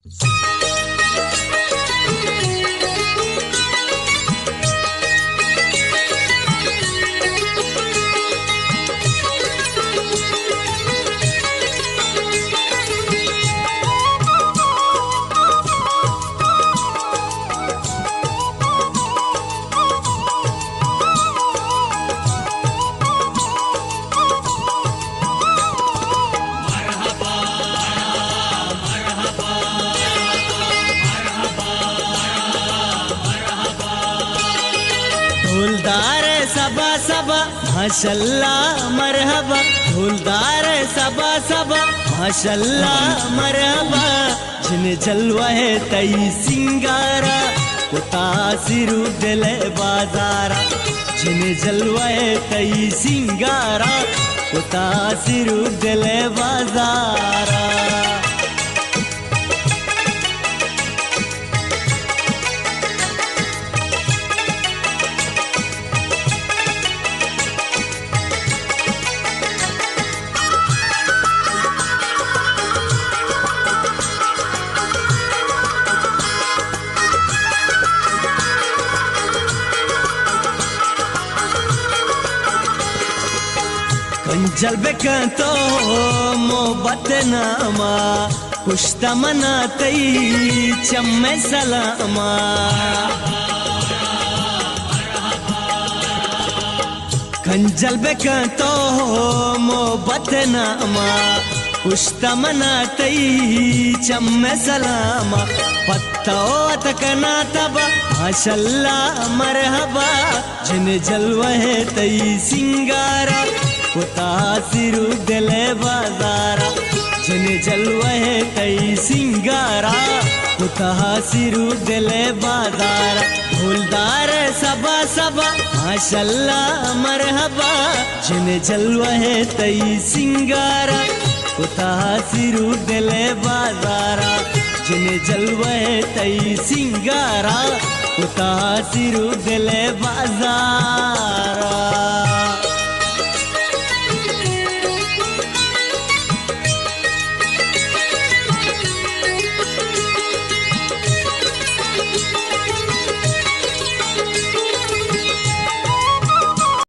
ढोलदार सबा सबा माशल्लाह मरहबा, ढोलदार सबा सबा माशल्लाह मरहबा। जिन जलवा है तई सिंगारा को तासिरु दिल बाजारा, जिन जलवा है तई सिंगारा को तासिरु दिल बाजारा। कंजल बेकंतो मोहब्बत नामा, कुश्ता मनातई चम्मे सलामा। कंजल बेकंतो मोहब्बत नामा, कुश्ता मनातई चम्मे सलामा। पत्तो तकना तबा माशल्लाह मरहबा, जिन जलवा है तई सिंगारा को तासिरु दिल बाजारा। जिन जलवा है तई सिंगारा को तासिरु दिल बाजारा। ढोलदार सबा सबा माशल्लाह मरहबा, जिन जलवा है तई सिंगारा को तासिरु दिल बाजारा। जिन जलवा है तई सिंगारा को तासिरु दिल बाजारा।